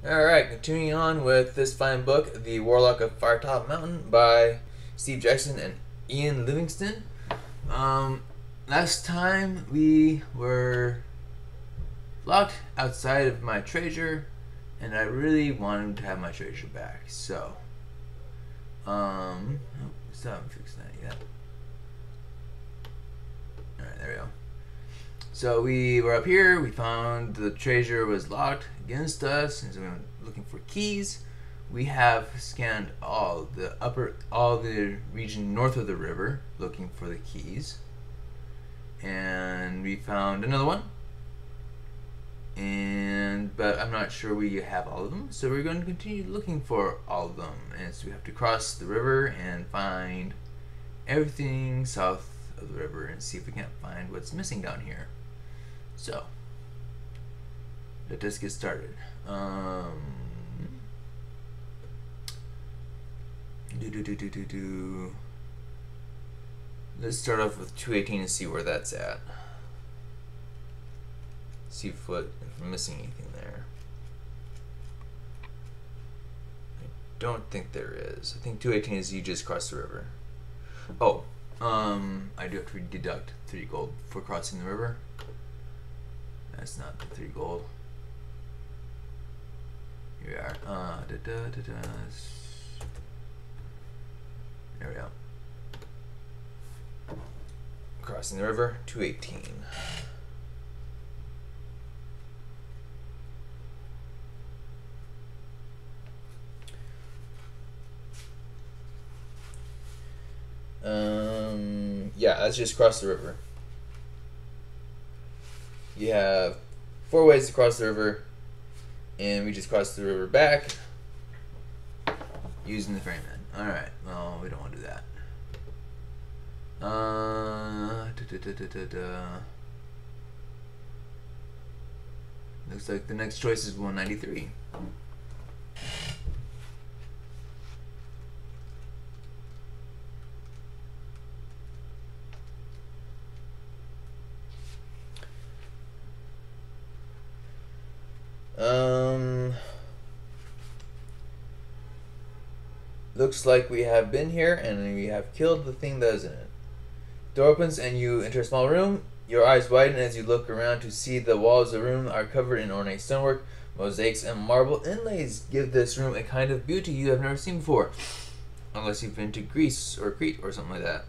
Alright, continuing on with this fine book, The Warlock of Firetop Mountain by Steve Jackson and Ian Livingston. Last time we were locked outside of my treasure, and I really wanted to have my treasure back, so still haven't fixed that yet. Alright, there we go. So we were up here, we found the treasure was locked against us, and so we went looking for keys. We have scanned all the region north of the river looking for the keys. And we found another one. But I'm not sure we have all of them, so we're going to continue looking for all of them. And so we have to cross the river and find everything south of the river and see if we can't find what's missing down here. So let us get started. Let's start off with 218 and see where that's at. See if we're missing anything there. I don't think there is. I think 218 is you just cross the river. Oh, I do have to deduct 3 gold for crossing the river. That's not the 3 gold. Here we are. There we go. Crossing the river, 218. Yeah, let's just cross the river. You have 4 ways to cross the river, and we just cross the river back using the ferryman. Alright, well, we don't want to do that. Looks like the next choice is 193. Looks like we have been here and we have killed the thing that is in it. Door opens and you enter a small room. Your eyes widen as you look around to see the walls of the room are covered in ornate stonework, mosaics, and marble inlays give this room a kind of beauty you have never seen before, unless you've been to Greece or Crete or something like that.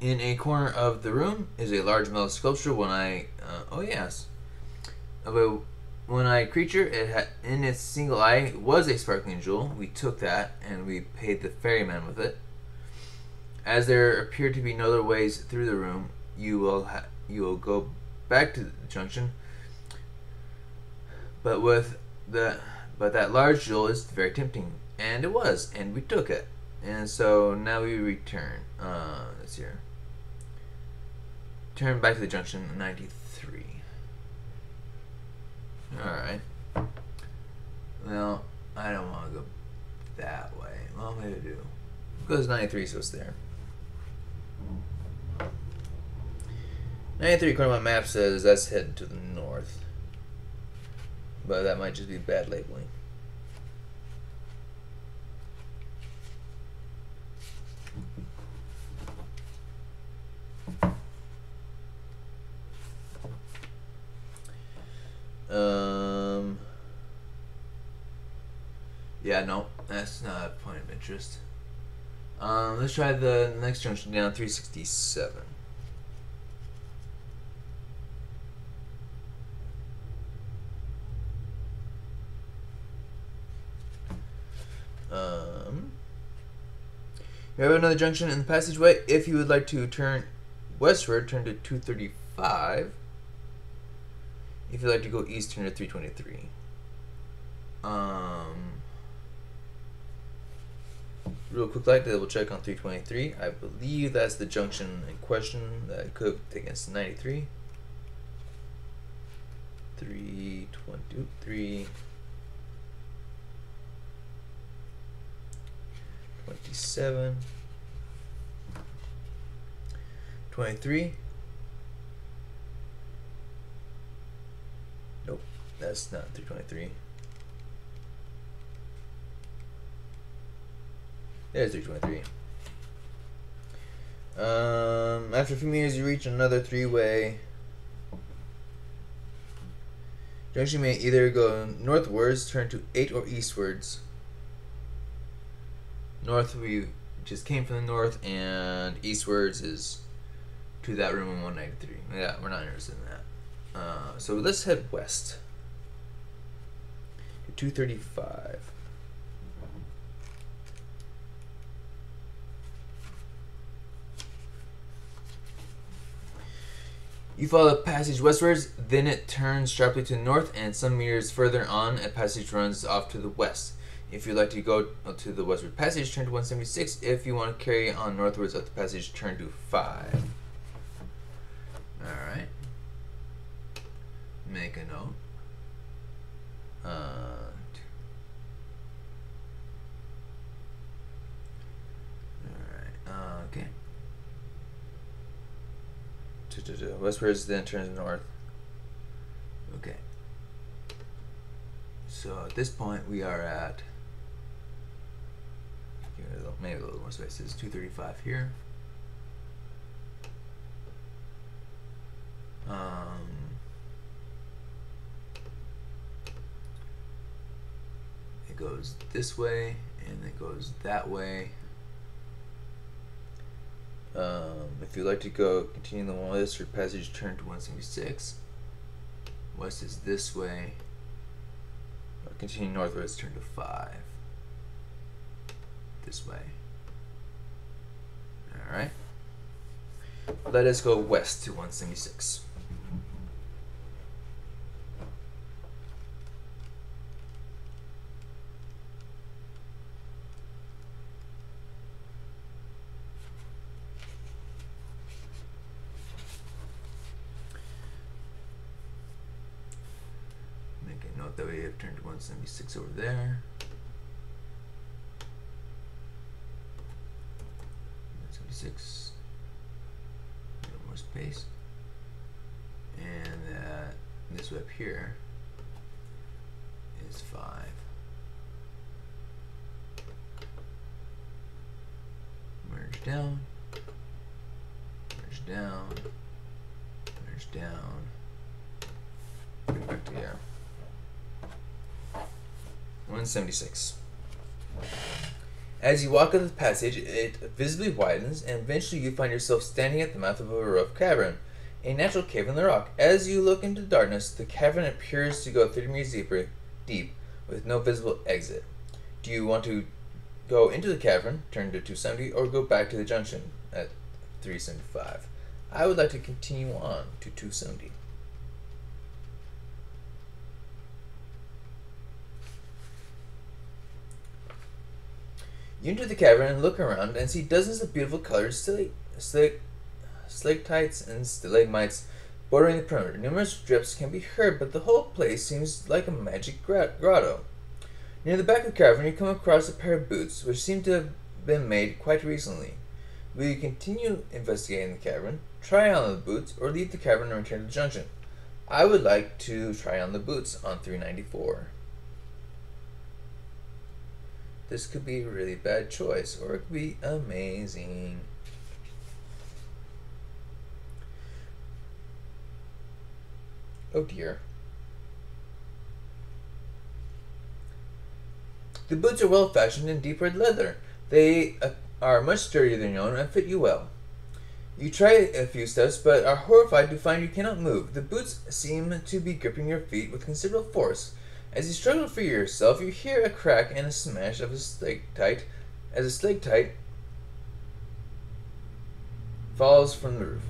In a corner of the room is a large metal sculpture. Of a one-eyed creature. It had, in its single eye was a sparkling jewel. We took that and we paid the ferryman with it. As there appear to be no other ways through the room, you will go back to the junction. But that large jewel is very tempting, and it was, and we took it. And so now we return. Let's see here. Turn back to the junction 93. Alright. Well, I don't want to go that way. Well, maybe I do. It goes 93, so it's there. 93, according to my map, says that's heading to the north. But that might just be bad labeling. Yeah, no, that's not a point of interest. Let's try the next junction down, 367. We have another junction in the passageway. If you would like to turn westward, turn to 235. If you'd like to go east, turn to 323. Real quick, like to double check on 323. I believe that's the junction in question that could take us to 93. 323. 27. 23. Nope. That's not 323. There's 323. After a few meters, you reach another three-way junction. May either go northwards, turn to 8, or eastwards. North, we just came from the north, and eastwards is to that room in 193. Yeah, we're not interested in that. So let's head west to 235. You follow the passage westwards, then it turns sharply to the north, and some meters further on, a passage runs off to the west. If you'd like to go to the westward passage, turn to 176. If you want to carry on northwards up the passage, turn to 5. Alright. Make a note. Alright, okay. Westwards, then turns north. Okay. So at this point, we are at, maybe a little more space. This is 235 here. It goes this way, and it goes that way. If you'd like to go continue the westward passage, turn to 176. West is this way. Or continue northwards, turn to 5. This way. Alright. Let us go west to 176. Note that we have turned to 176 over there. 176. A little more space. And this way up here is 5. Merge down. Merge down. Merge down. Get back to here. 176. As you walk up the passage, it visibly widens, and eventually you find yourself standing at the mouth of a rough cavern, a natural cave in the rock. As you look into darkness, the cavern appears to go 30 meters deep, with no visible exit. Do you want to go into the cavern, turn to 270, or go back to the junction at 375? I would like to continue on to 270. You enter the cavern and look around and see dozens of beautiful colored stalactites and stalagmites bordering the perimeter. Numerous drips can be heard, but the whole place seems like a magic grotto. Near the back of the cavern, you come across a pair of boots, which seem to have been made quite recently. Will you continue investigating the cavern, try on the boots, or leave the cavern and return to the junction? I would like to try on the boots on 394. This could be a really bad choice, or it could be amazing. Oh dear. The boots are well fashioned in deep red leather. They are much sturdier than your own and fit you well. You try a few steps, but are horrified to find you cannot move. The boots seem to be gripping your feet with considerable force. As you struggle to free yourself, you hear a crack and a smash of a stalactite as a stalactite falls from the roof.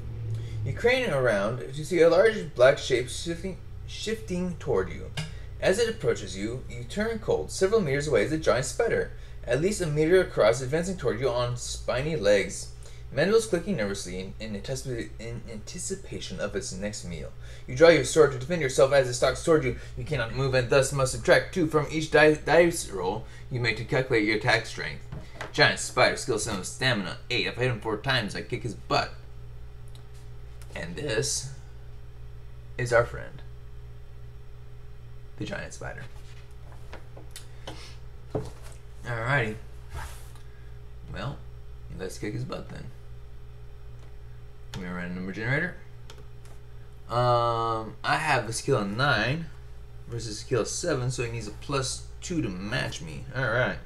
You crane around to see a large black shape shifting toward you. As it approaches you, you turn cold. Several meters away is a giant spider, at least a meter across, advancing toward you on spiny legs. Mandibles clicking nervously in anticipation of its next meal. You draw your sword to defend yourself as it stalks toward you. You cannot move and thus must subtract 2 from each dice roll you make to calculate your attack strength. Giant spider, skill 7 of stamina 8. If I hit him 4 times, I kick his butt. And this is our friend. the giant spider. Alrighty. Well, let's kick his butt then. I'm gonna run a number generator. I have a skill of 9 versus a skill of 7, so he needs a +2 to match me. Alright.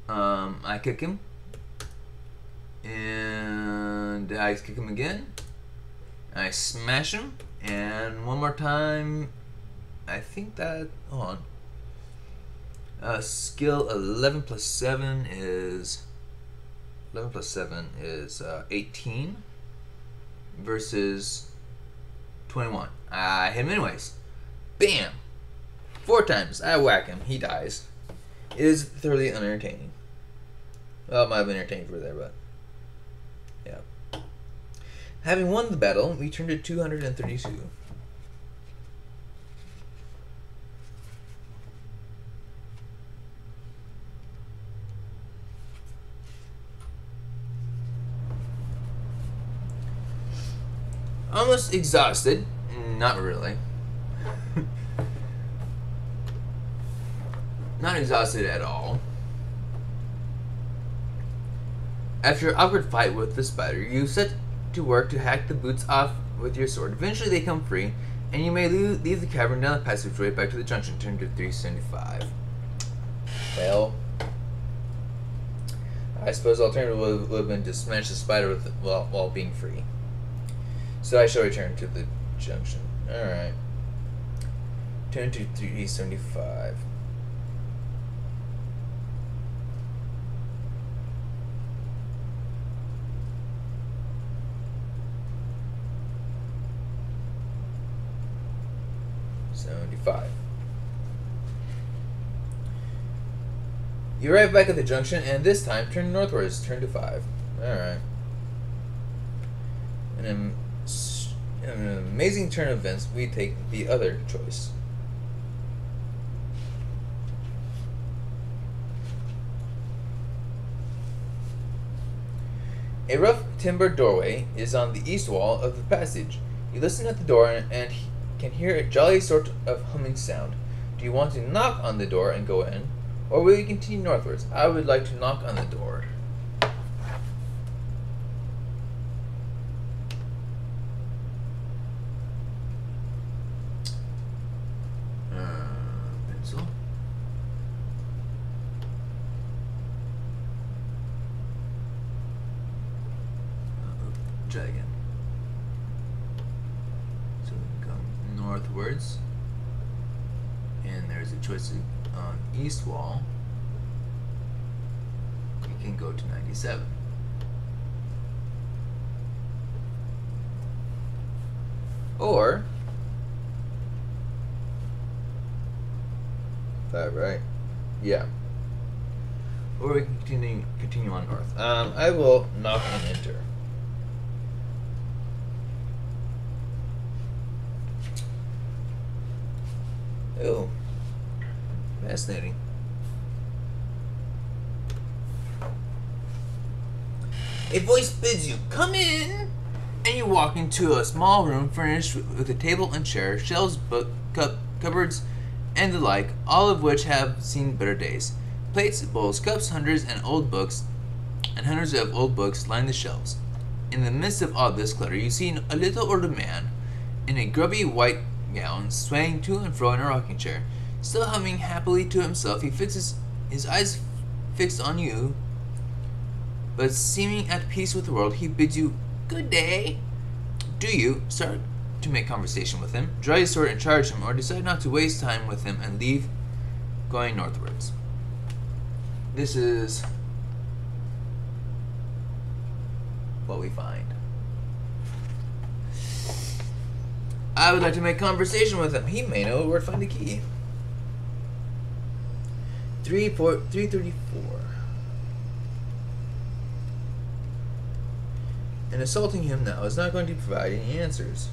I kick him. And I kick him again. I smash him. And one more time. I think that... Hold on. Skill 11 plus 7 is... 11 plus 7 is 18 versus 21. I hit him anyways. Bam! 4 times. I whack him. He dies. It is thoroughly unentertaining. Well, it might have been entertaining for there, but... Yeah. Having won the battle, we turned to 232. Almost exhausted. Not really. Not exhausted at all. After an awkward fight with the spider, you set to work to hack the boots off with your sword. Eventually they come free, and you may leave the cavern down the passageway back to the junction, turn to 375. Well, I suppose the alternative would have been to smash the spider with while being free. So I shall return to the junction. Alright. Turn to 375. You arrive back at the junction, and this time turn northwards. Turn to 5. Alright. In an amazing turn of events, we take the other choice. A rough timber doorway is on the east wall of the passage. You listen at the door and can hear a jolly sort of humming sound. Do you want to knock on the door and go in, or will you continue northwards? I would like to knock on the door. Pencil. Try again. So we come northwards, and there's a choice on east wall. We can go to 97. Or 5, right? Yeah. Or we can continue on north. I will knock and enter. Oh, fascinating. A voice bids you, "Come in!" And you walk into a small room furnished with a table and chair, shelves, cupboards, and the like, all of which have seen better days. Plates, bowls, cups, hundreds of old books line the shelves. In the midst of all this clutter, you see a little older man in a grubby white gown, swaying to and fro in a rocking chair. Still humming happily to himself, he fixes his eyes fixed on you, but seeming at peace with the world, he bids you good day. Do you start to make conversation with him, draw your sword and charge him, or decide not to waste time with him and leave going northwards? This is what we find. I would like to make conversation with him. He may know where to find the key. 334. And assaulting him now is not going to provide any answers.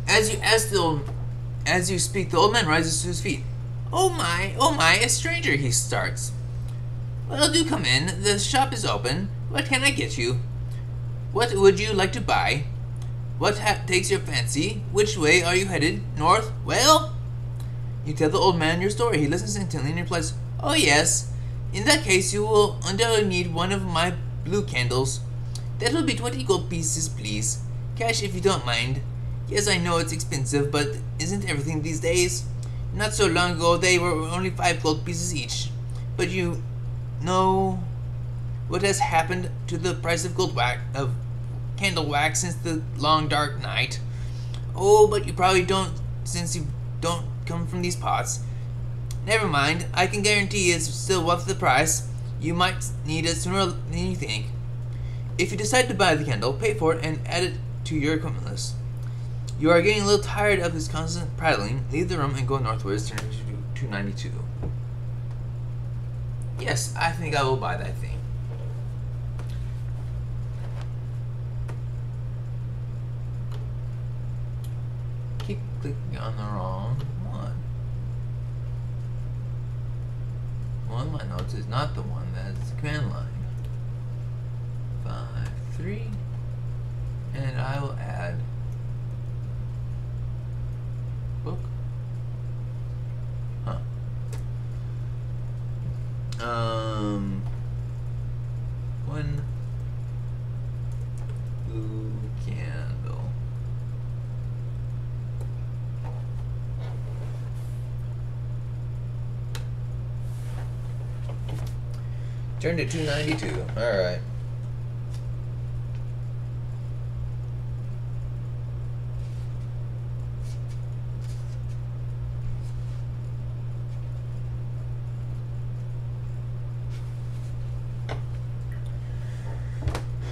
As you speak, the old man rises to his feet. Oh my, a stranger, he starts. Well, do come in. The shop is open. What can I get you? What would you like to buy? What takes your fancy? Which way are you headed? North? Well, you tell the old man your story. He listens intently and replies, "Oh yes. In that case, you will undoubtedly need one of my blue candles. That will be 20 gold pieces, please. Cash if you don't mind. Yes, I know it's expensive, but isn't everything these days? Not so long ago, they were only 5 gold pieces each. But you know what has happened to the price of candle wax since the long dark night? Oh, but you probably don't, since you don't come from these pots. Never mind, I can guarantee it's still worth the price. You might need it sooner than you think. If you decide to buy the candle, pay for it and add it to your equipment list. You are getting a little tired of this constant prattling. Leave the room and go northwards to 292. Yes, I think I will buy that thing. Keep clicking on the wrong one. One of my notes is not the one that is the command line. 5, 3, and I will add book. Huh. One blue candle. Turn to 292. Alright.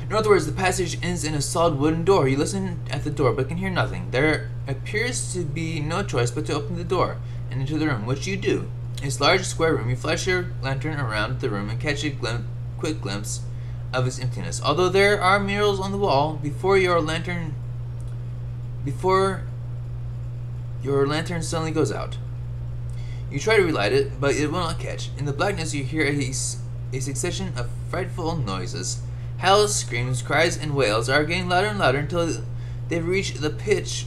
Northwards, the passage ends in a solid wooden door. You listen at the door, but can hear nothing. There appears to be no choice but to open the door and into the room, which you do. It's a large square room. You flash your lantern around the room and catch a quick glimpse of its emptiness. Although there are murals on the wall, before your lantern suddenly goes out. You try to relight it, but it will not catch. In the blackness, you hear a succession of frightful noises. Howls, screams, cries, and wails are getting louder and louder until they've reached the pitch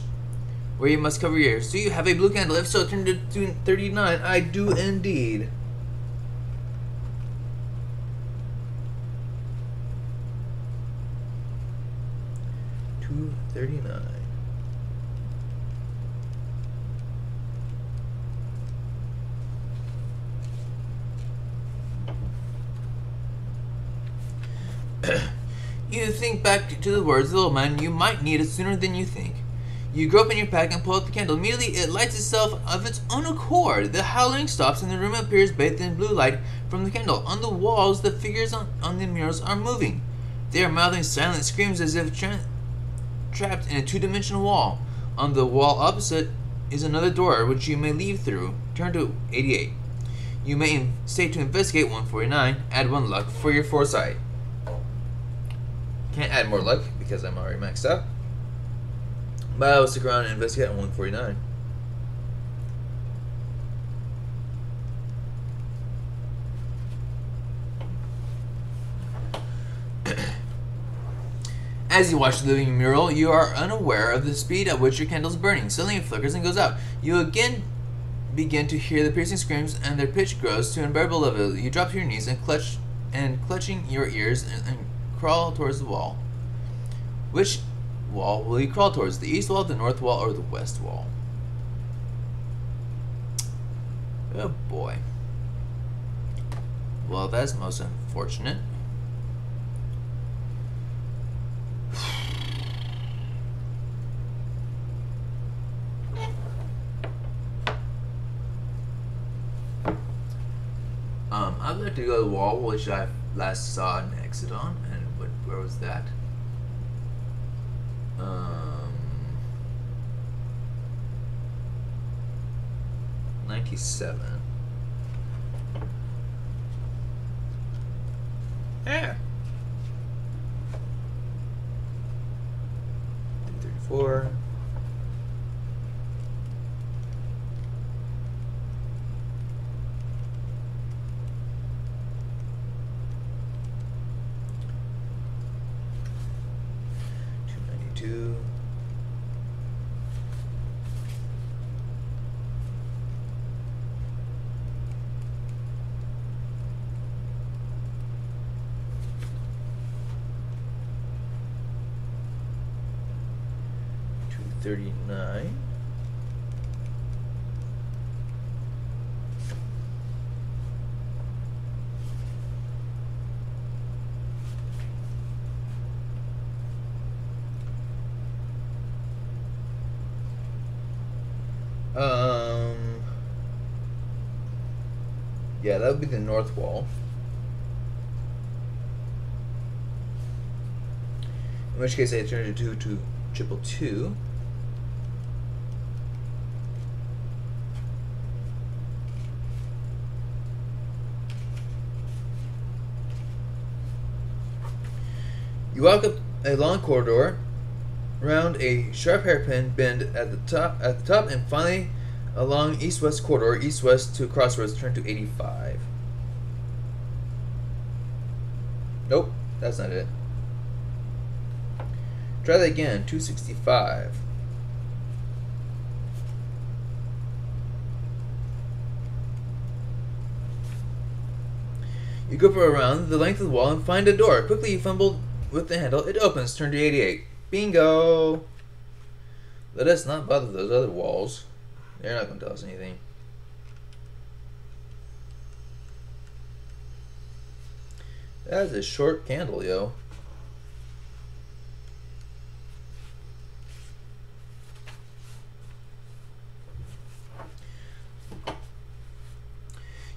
where you must cover your ears. Do you have a blue candle? If so, turn to 239. I do indeed. $239. You think back to the words of the old man. You might need it sooner than you think. You grope in your pack and pull out the candle. Immediately, it lights itself of its own accord. The howling stops and the room appears bathed in blue light from the candle. On the walls, the figures on the murals are moving. They are mouthing silent screams as if trapped in a two-dimensional wall. On the wall opposite is another door which you may leave through. Turn to 88. You may stay to investigate 149. Add 1 luck for your foresight. Can't add more luck because I'm already maxed out. But I will stick around and investigate on 149. As you watch the living mural, you are unaware of the speed at which your candle is burning. Suddenly it flickers and goes out. You again begin to hear the piercing screams, and their pitch grows to an unbearable level. You drop to your knees and clutching your ears and crawl towards the wall. Which wall will you crawl towards? The east wall, the north wall, or the west wall? Oh boy. Well, that's most unfortunate. I'd like to go to the wall which I last saw an exit on, and where was that? 97. Yeah. 234. 232. $239. Yeah, that would be the north wall. In which case I turn it to 222. You walk up a long corridor, round a sharp hairpin bend at the top, and finally along east-west corridor, east-west to crossroads, turn to 85. Nope, that's not it. Try that again, 265. You go around the length of the wall and find a door. Quickly you fumble with the handle. It opens, turn to 88. Bingo! Let us not bother those other walls. They're not going to tell us anything. That is a short candle, yo.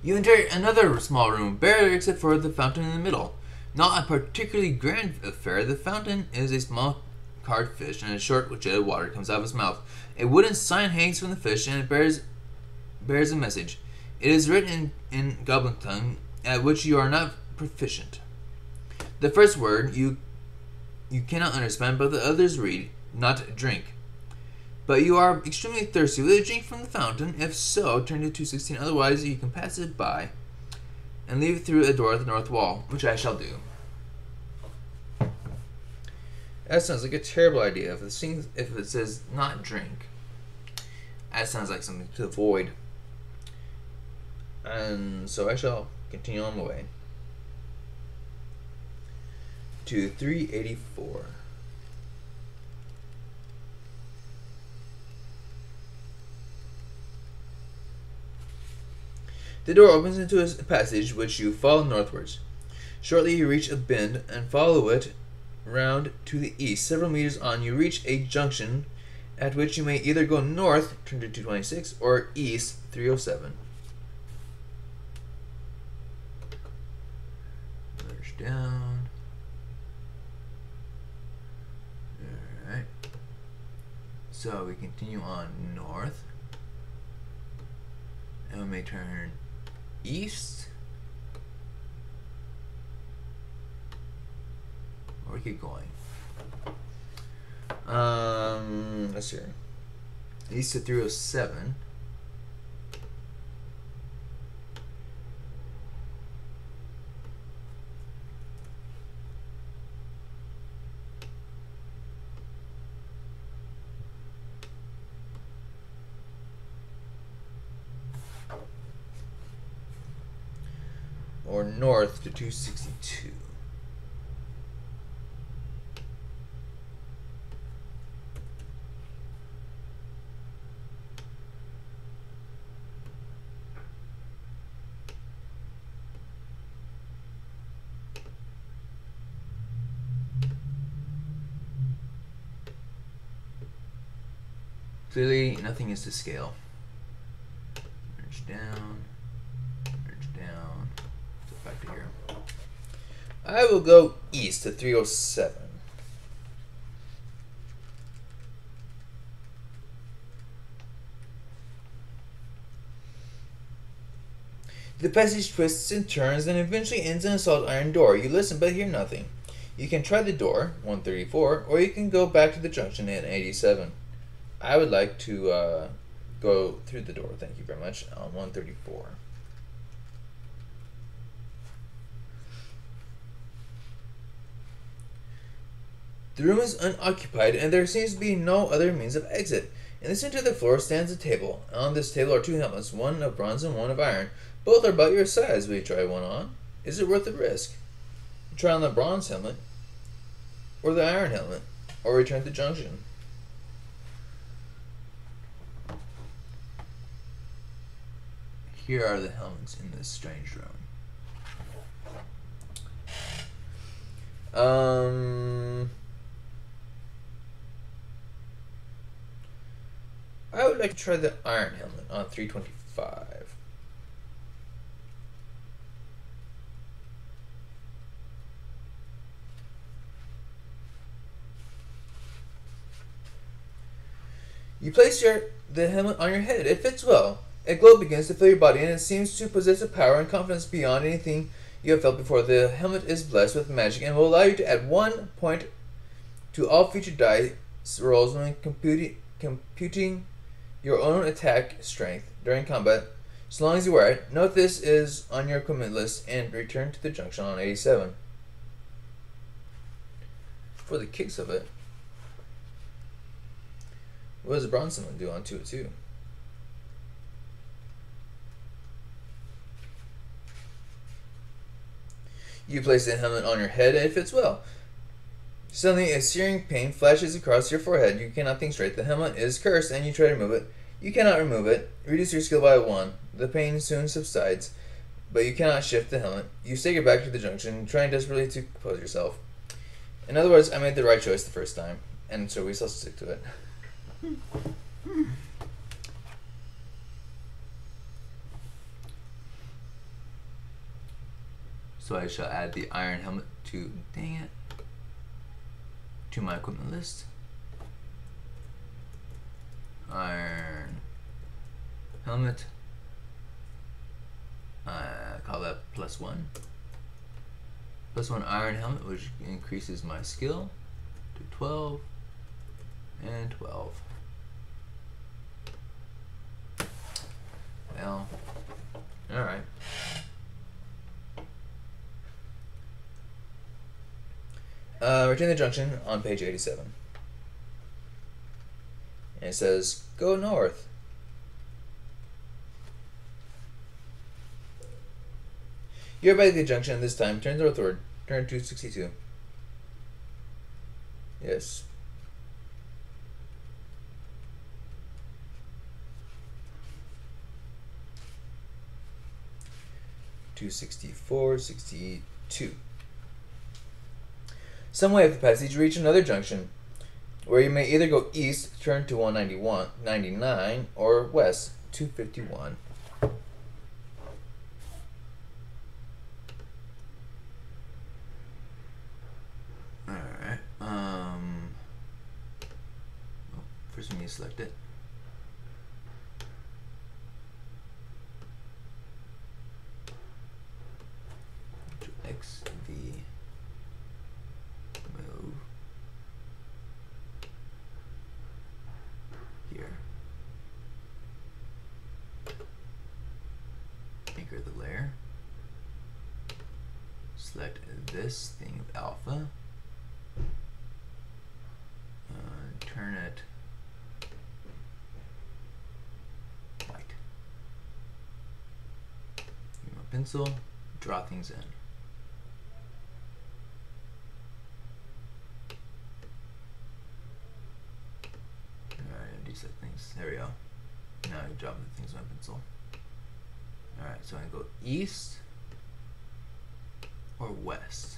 You enter another small room, bare except for the fountain in the middle. Not a particularly grand affair. The fountain is a small carved fish, and a short jet of water comes out of its mouth. A wooden sign hangs from the fish, and it bears a message. It is written in goblin tongue, at which you are not proficient. The first word you cannot understand, but the others read, not drink. But you are extremely thirsty. Will you drink from the fountain? If so, turn to 216. Otherwise, you can pass it by and leave it through a door at the north wall, which I shall do. That sounds like a terrible idea. If it says not drink, that sounds like something to avoid. And so I shall continue on the way to 384. The door opens into a passage which you follow northwards. Shortly you reach a bend and follow it round to the east. Several meters on you reach a junction at which you may either go north, turn to 226, or east, 307. Merge down. Alright. So we continue on north. And we may turn east, or keep going. Let's see. East to 307. Or north to 262. Clearly, nothing is to scale. Merge down. Merge down. So back to here. I will go east to 307. The passage twists and turns and eventually ends in a solid iron door. You listen but hear nothing. You can try the door, 134, or you can go back to the junction at 87. I would like to go through the door, thank you very much, on 134. The room is unoccupied, and there seems to be no other means of exit. In the center of the floor stands a table. On this table are 2 helmets, one of bronze and one of iron. Both are about your size. Will you try one on? Is it worth the risk? Try on the bronze helmet, or the iron helmet, or return to Junction. Here are the helmets in this strange room. I would like to try the iron helmet on 325. You place the helmet on your head. It fits well. A glow begins to fill your body, and it seems to possess a power and confidence beyond anything you have felt before. The helmet is blessed with magic and will allow you to add 1 point to all future dice rolls when computing your own attack strength during combat, so long as you wear it. Note this is on your equipment list and return to the Junction on 87. For the kicks of it, what does the bronze helmet do on 202? You place the helmet on your head and it fits well. Suddenly, a searing pain flashes across your forehead. You cannot think straight. The helmet is cursed, and you try to remove it. You cannot remove it. Reduce your skill by 1. The pain soon subsides, but you cannot shift the helmet. You stagger back to the Junction, trying desperately to compose yourself. In other words, I made the right choice the first time, and so we still stick to it. So I shall add the iron helmet to, to my equipment list. Iron helmet. Call that +1. +1 iron helmet, which increases my skill to 12 and 12. Well, alright. Return the Junction on page 87. And it says, go north. You're by the Junction this time. Turn northward. Turn to 62. Yes. To 64, 62. Some way of the passage, you reach another junction, where you may either go east, turn to 199, or west, 251. Alright, first we need to select it. To X, V, move. Here. Anchor the layer. Select this thing of alpha. Turn it white. Use my pencil, draw things in. Alright, do set things. There we go. Now I draw the things with my pencil. Alright, so I go east or west.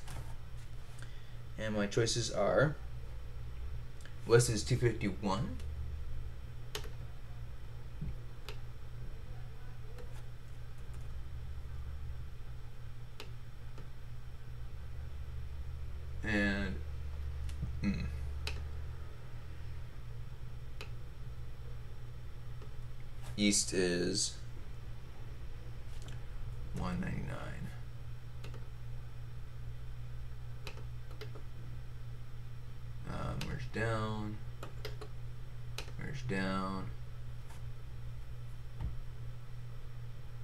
And my choices are west is 251. And east is 199. Merge down, merge down.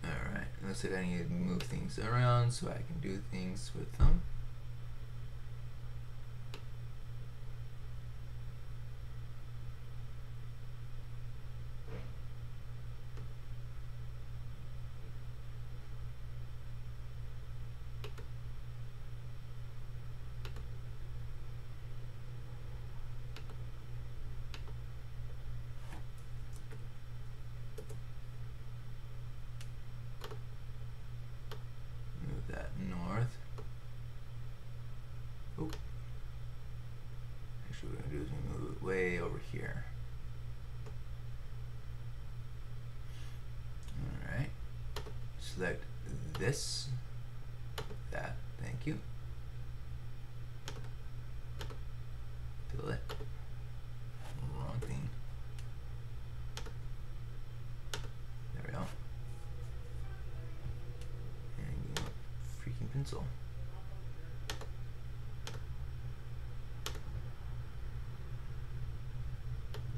Alright, looks like I need to move things around so I can do things with them. select this, that, thank you. Fill it. Wrong thing. There we go. And freaking pencil.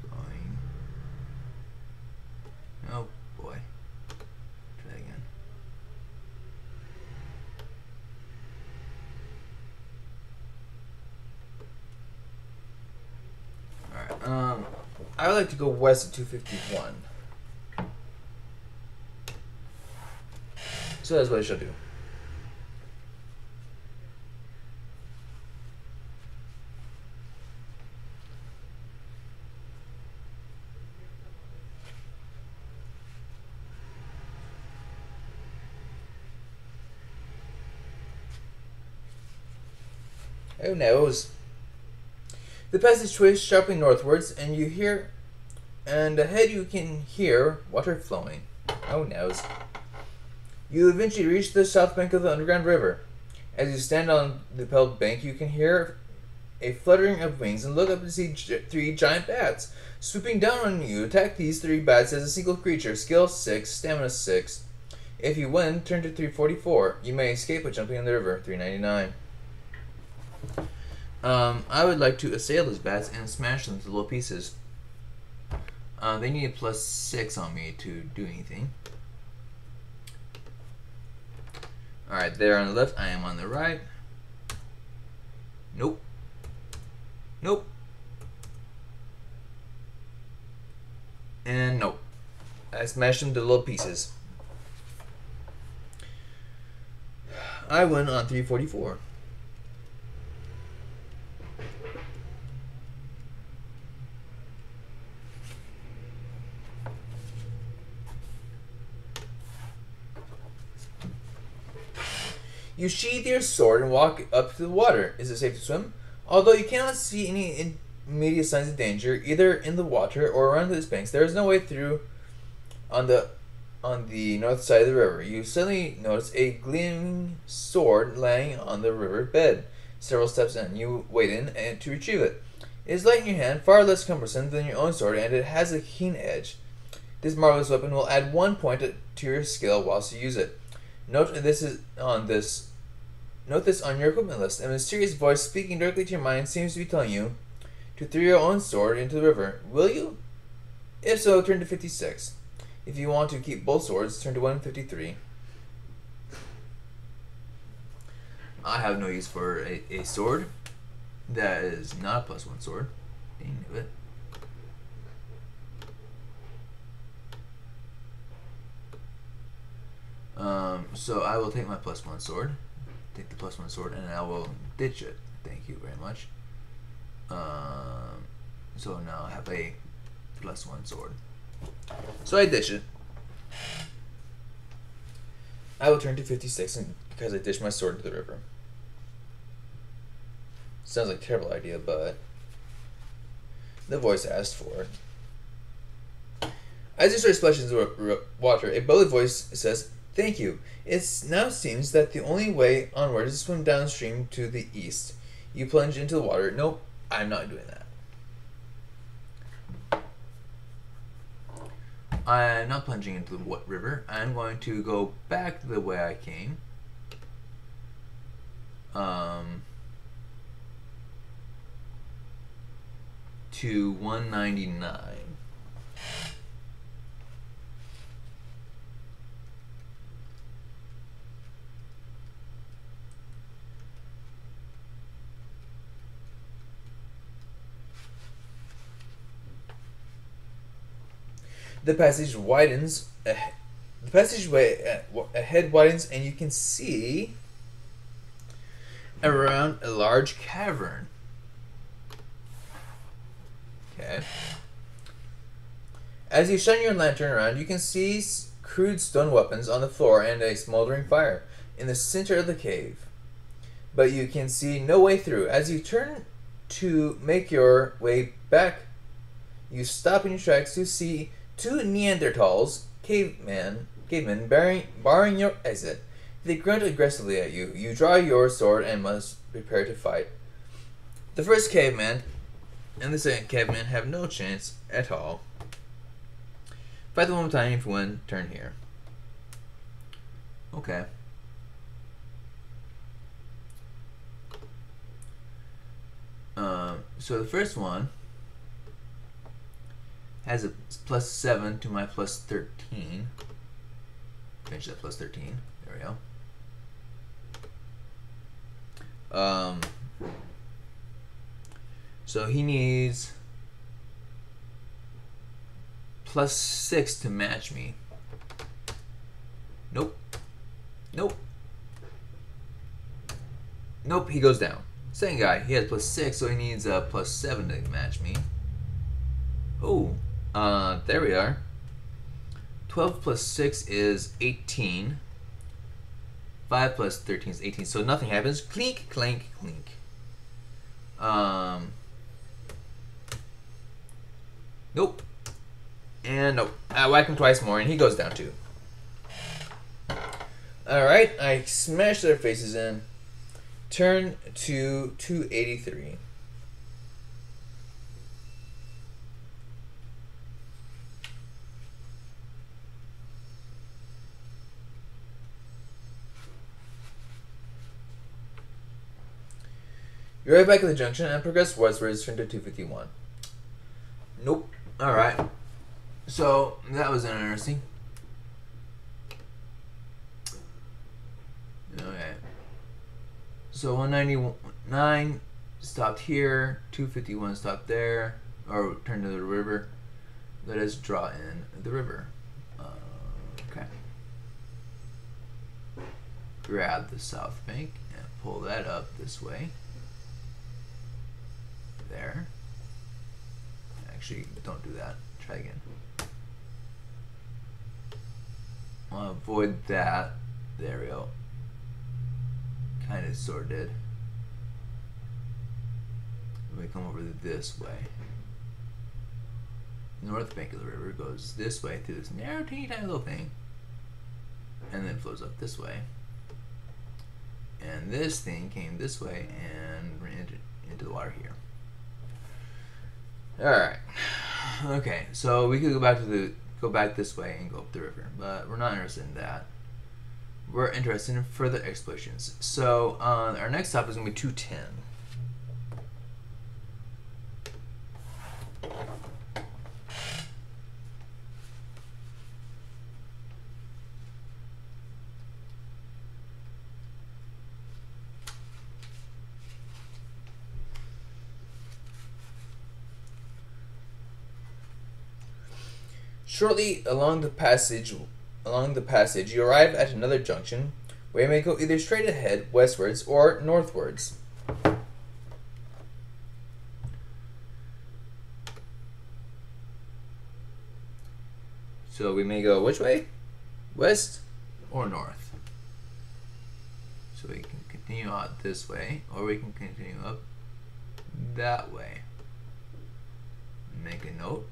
Drawing. Oh boy. Try that again. Alright, I would like to go west of 251. So that's what I shall do. Oh noes. The passage twists sharply northwards, and ahead you can hear water flowing. Oh noes. You eventually reach the south bank of the underground river. As you stand on the pebbled bank, you can hear a fluttering of wings and look up to see 3 giant bats swooping down on you. Attack these 3 bats as a single creature. Skill 6, stamina 6. If you win, turn to 344. You may escape by jumping in the river. 399. I would like to assail those bats and smash them to little pieces. They need a +6 on me to do anything. Alright, they're on the left, I am on the right. Nope. Nope. And nope. I smashed them to little pieces. I win on 344. You sheathe your sword and walk up to the water. Is it safe to swim? Although you cannot see any immediate signs of danger, either in the water or around its banks, there is no way through on the north side of the river. You suddenly notice a gleaming sword lying on the river bed. Several steps in, you wade in and to retrieve it. It is light in your hand, far less cumbersome than your own sword, and it has a keen edge. This marvelous weapon will add 1 point to your skill whilst you use it. Note this on your equipment list. A mysterious voice speaking directly to your mind seems to be telling you to throw your own sword into the river. Will you? If so, turn to 56. If you want to keep both swords, turn to 153. I have no use for a sword that is not a +1 sword. Dang it. So I will take my +1 sword. Take the +1 sword and I will ditch it. Thank you very much. So now I have a +1 sword. So I ditch it. I will turn to 56 because I ditched my sword into the river. Sounds like a terrible idea, but the voice asked for it. As you start splashing into the water, a bubbly voice says, "Thank you. It now seems that the only way onward is to swim downstream to the east." You plunge into the water. Nope, I'm not doing that. I'm not plunging into the river. I'm going to go back the way I came. To 199. The passage widens. The passageway ahead widens, and you can see around a large cavern. Okay. As you shine your lantern around, you can see crude stone weapons on the floor and a smoldering fire in the center of the cave. But you can see no way through. As you turn to make your way back, you stop in your tracks to see 2 Neanderthals, cavemen, cavemen barring your exit. They grunt aggressively at you. You draw your sword and must prepare to fight. The first caveman and the second caveman have no chance at all. Fight the one with tiny for one turn here. Okay. So the first one has a +7 to my +13. Finish that +13. There we go. So he needs +6 to match me. Nope. Nope. Nope, he goes down. Second guy, he has +6, so he needs a +7 to match me. Oh, there we are. 12 plus 6 is 18. 5 plus 13 is 18, so nothing happens. Clink, clank, clink. Nope. And nope. I whack him twice more, and he goes down too. Alright, I smash their faces in. Turn to 283. You're right back at the junction and progress westwards. Turn to 251. Nope. Alright. So, that was interesting. Okay. So 199 stopped here, 251 stopped there, or turned to the river. Let us draw in the river. Okay. Grab the south bank and pull that up this way. There. Actually, don't do that. Try again. I'll avoid that. There we go. Kind of sort of did. We come over this way. North bank of the river goes this way through this narrow, teeny tiny little thing, and then flows up this way. And this thing came this way and ran into the water here. All right. Okay, so we could go back this way and go up the river, but we're not interested in that. We're interested in further explorations. So our next stop is going to be 210. Shortly along the passage, you arrive at another junction where you may go either straight ahead, westwards, or northwards. So we may go which way? West or north. So we can continue out this way, or we can continue up that way. Make a note.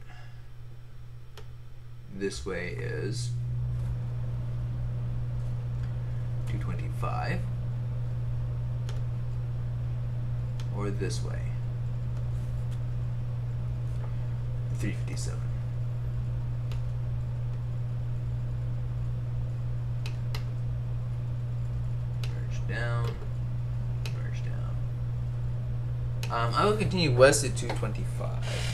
This way is 225, or this way 357. Merge down, merge down. I will continue west at 225.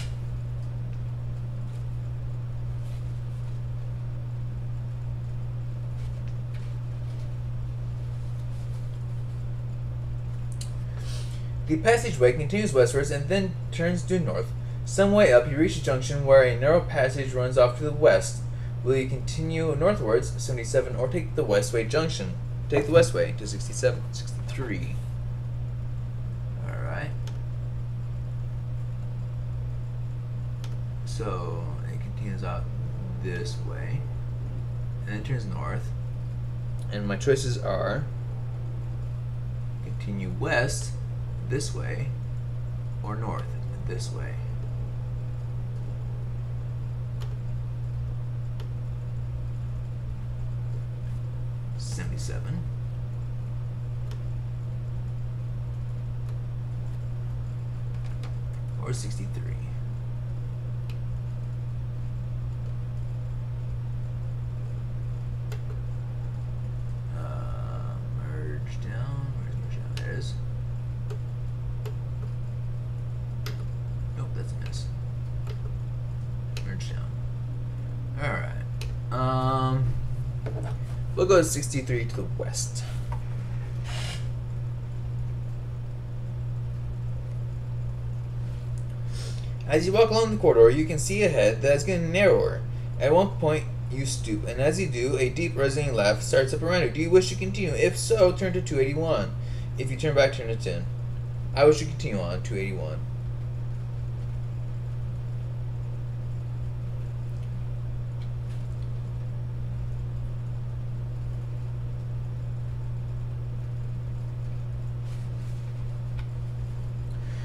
The passageway continues westwards and then turns due north. Some way up, you reach a junction where a narrow passage runs off to the west. Will you continue northwards, 77, or take the westway junction? Take the westway to 67, 63. Alright. So, it continues out this way, and then turns north. And my choices are continue west this way, or north this way. or 63. Merge down. Where's merge down? There it is. Nope, that's a miss. Merge down. Alright. We'll go to 63 to the west. As you walk along the corridor, you can see ahead that it's getting narrower. At one point, you stoop, and as you do, a deep, resonating laugh starts up around you. Do you wish to continue? If so, turn to 281. If you turn back, turn to 10. I wish to continue on 281.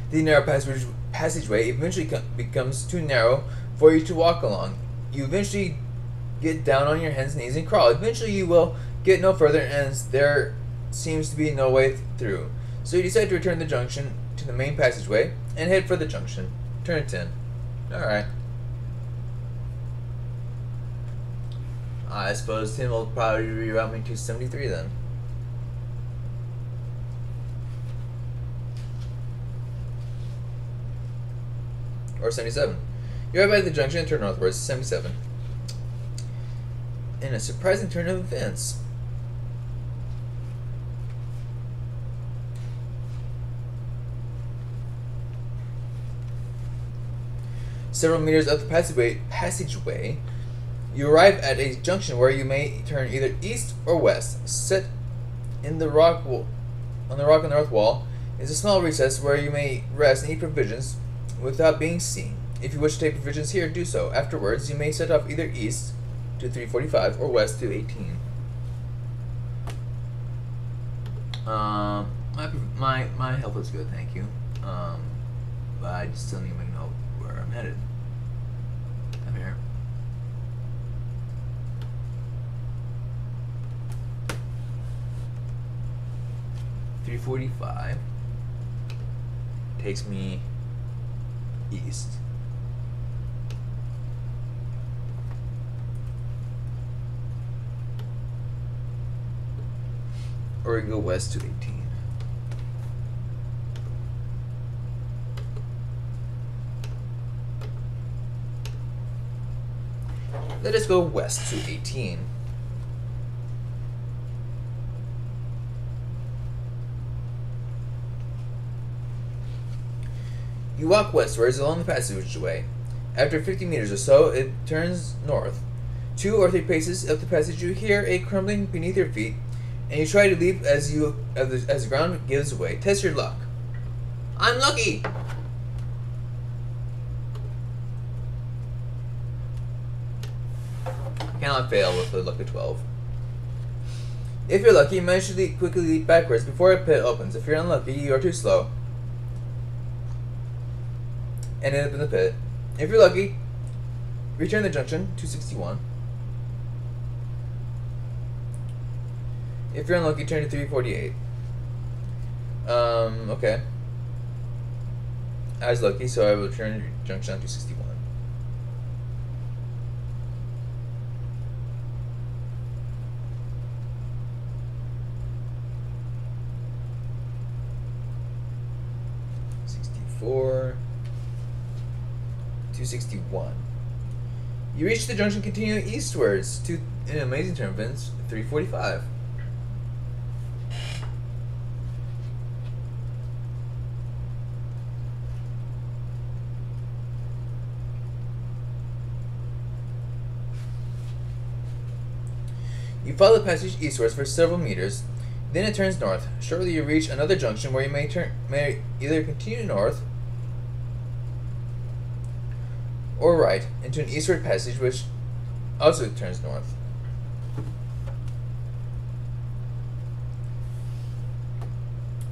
The narrow passageway eventually becomes too narrow for you to walk along. You eventually get down on your hands and knees and crawl. Eventually you will get no further, and there seems to be no way through. So you decide to return the junction to the main passageway and head for the junction. Turn to 10. Alright. I suppose 10 will probably reroute me to 73 then. Or 77. You're right by the junction and turn northwards. 77. In a surprising turn of events. Several meters up the passageway, you arrive at a junction where you may turn either east or west. Set in the rock on the north wall is a small recess where you may rest and eat provisions without being seen. If you wish to take provisions here, do so. Afterwards, you may set off either east to 345 or west to 18. My health is good, thank you. But I just still need to make note where I'm headed. Come here. $345 takes me east. Or we can go west to 18. Let us go west to 18. You walk westwards along the passageway. After 50 meters or so, it turns north. 2 or 3 paces up the passage, you hear a crumbling beneath your feet, and you try to leap as the ground gives way. Test your luck. I'm lucky! Cannot fail with a luck of 12. If you're lucky, you manage to quickly leap backwards before a pit opens. If you're unlucky, you are too slow and end up in the pit. If you're lucky, return the junction, 261. If you're unlucky, turn to 348. Okay. I was lucky, so I will turn junction on 261. $64. 261. You reach the junction, continuing eastwards to an amazing turn of events, 345. You follow the passage eastwards for several meters, then it turns north. Shortly you reach another junction where you may either continue north or right into an eastward passage which also turns north.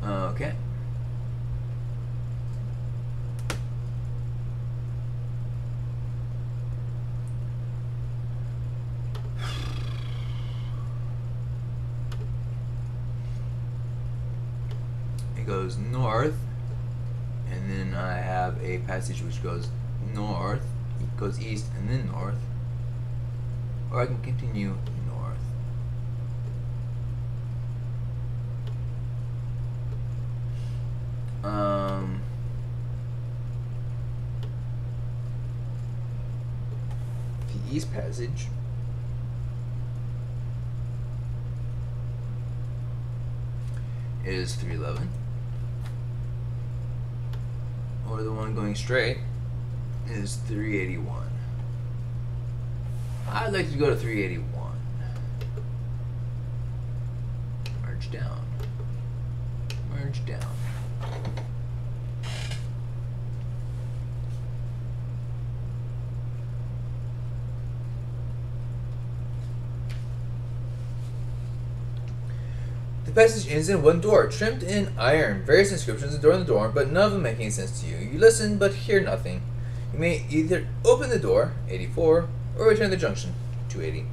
Okay. It goes north. And then I have a passage which goes north, goes east, and then north. Or I can continue north. The east passage is 311. Or the one going straight is 381. I'd like to go to 381. Merge down. Merge down. The passage ends in one door, trimmed in iron. Various inscriptions adorn the door, but none of them make any sense to you. You listen, but hear nothing. You may either open the door, 84, or return the junction, 280.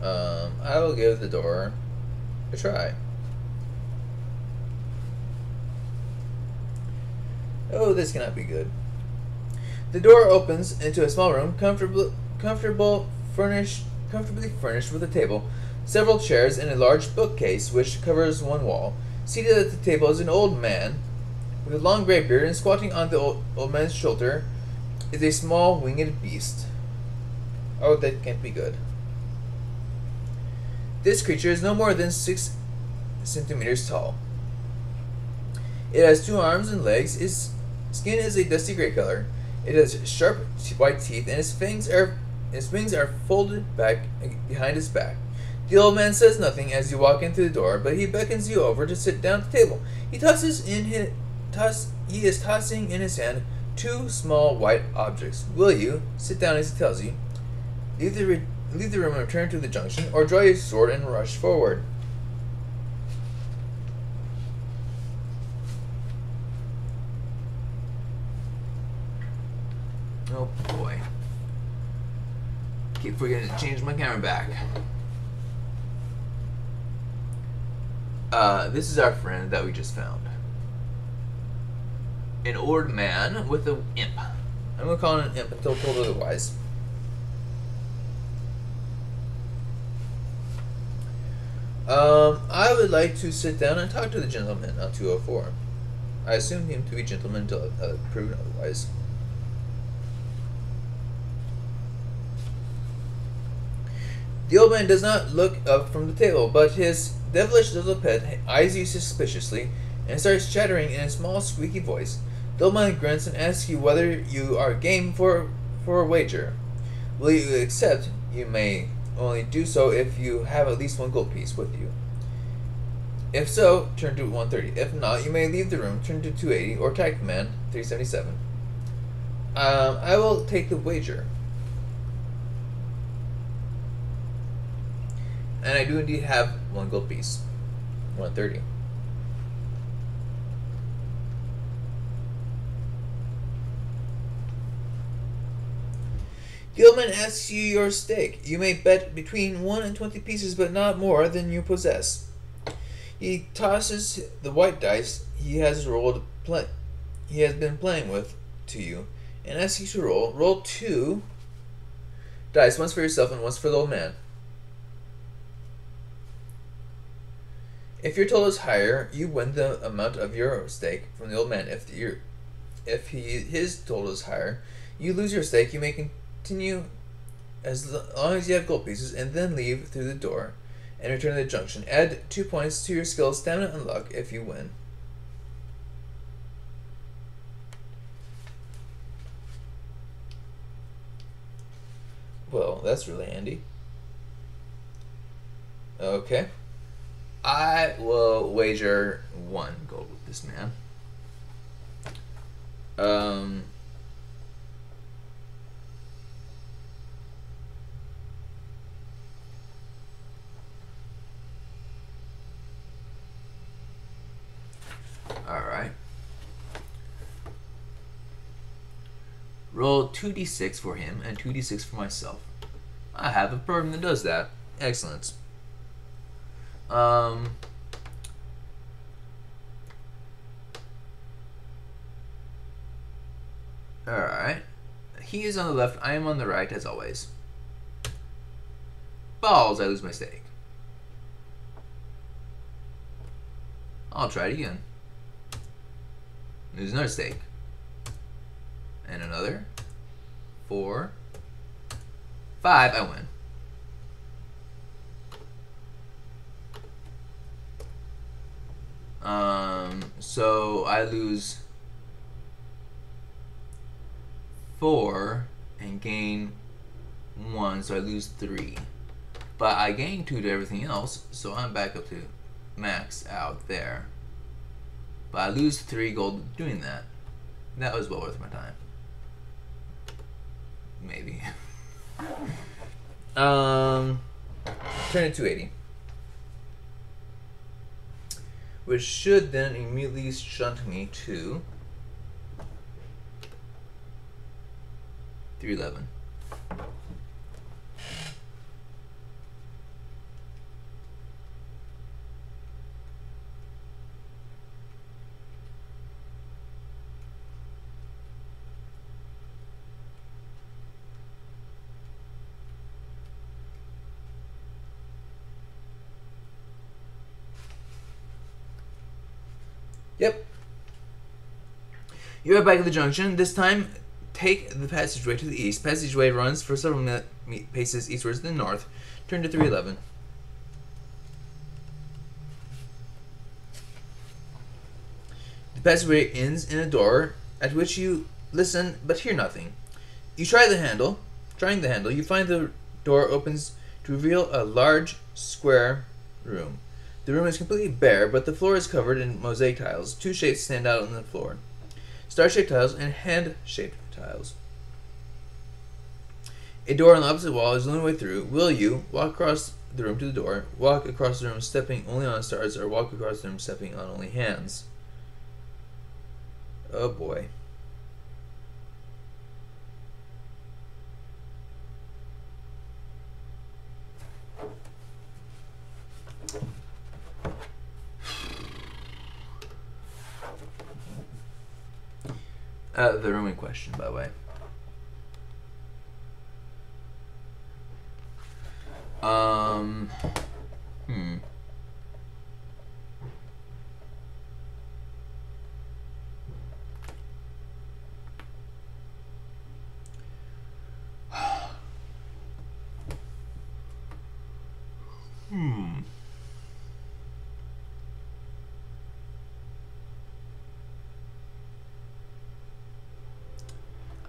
I will give the door a try. Oh, this cannot be good. The door opens into a small room, comfortably furnished with a table, several chairs, and a large bookcase which covers one wall. Seated at the table is an old man with a long gray beard, and squatting on the old man's shoulder is a small winged beast. Oh, that can't be good. This creature is no more than 6 centimeters tall. It has 2 arms and legs. Its skin is a dusty gray color. It has sharp white teeth, and its wings are folded back behind his back. The old man says nothing as you walk in through the door, but he beckons you over to sit down at the table. He is tossing in his hand 2 small white objects. Will you sit down as he tells you? Leave the room and return to the junction, or draw your sword and rush forward. Oh boy. Keep forgetting to change my camera back. This is our friend that we just found. An old man with an imp. I'm gonna call him an imp until told otherwise. I would like to sit down and talk to the gentleman on 204. I assume him to be a gentleman until proven otherwise. The old man does not look up from the table, but his devilish little pet eyes you suspiciously and starts chattering in a small, squeaky voice. The old man grunts and asks you whether you are game for a wager. Will you accept? You may only do so if you have at least 1 gold piece with you. If so, turn to 130. If not, you may leave the room, turn to 280, or attack the man, 377. I will take the wager. And I do indeed have 1 gold piece. 130. The old man asks you your stake. You may bet between 1 and 20 pieces, but not more than you possess. He tosses the white dice he has been playing with to you, and asks you to roll. Roll 2 dice, once for yourself and once for the old man. If your total is higher, you win the amount of your stake from the old man. If his total is higher, you lose your stake. You may continue as long as you have gold pieces, and then leave through the door and return to the junction. Add 2 points to your skill, stamina, and luck if you win. Well, that's really handy. Okay. I will wager 1 gold with this man. Alright. Roll 2d6 for him and 2d6 for myself. I have a program that does that. Excellent. Alright. He is on the left, I am on the right, as always. Balls, I lose my stake. I'll try it again. Lose another stake. And another. 4. 5, I win. So I lose 4 and gain 1, so I lose 3. But I gain 2 to everything else, so I'm back up to max out there. But I lose 3 gold doing that. That was well worth my time. Maybe. Turn it to 80. Which should then immediately shunt me to 311. Yep. You are back at the junction. This time, take the passageway to the east. Passageway runs for several paces eastwards to the north. Turn to 311. The passageway ends in a door at which you listen but hear nothing. You trying the handle, you find the door opens to reveal a large square room. The room is completely bare, but the floor is covered in mosaic tiles. 2 shapes stand out on the floor. Star-shaped tiles and hand-shaped tiles. A door on the opposite wall is the only way through. Will you walk across the room to the door, walk across the room stepping only on stars, or walk across the room stepping on only hands? Oh boy. The room in question, by the way.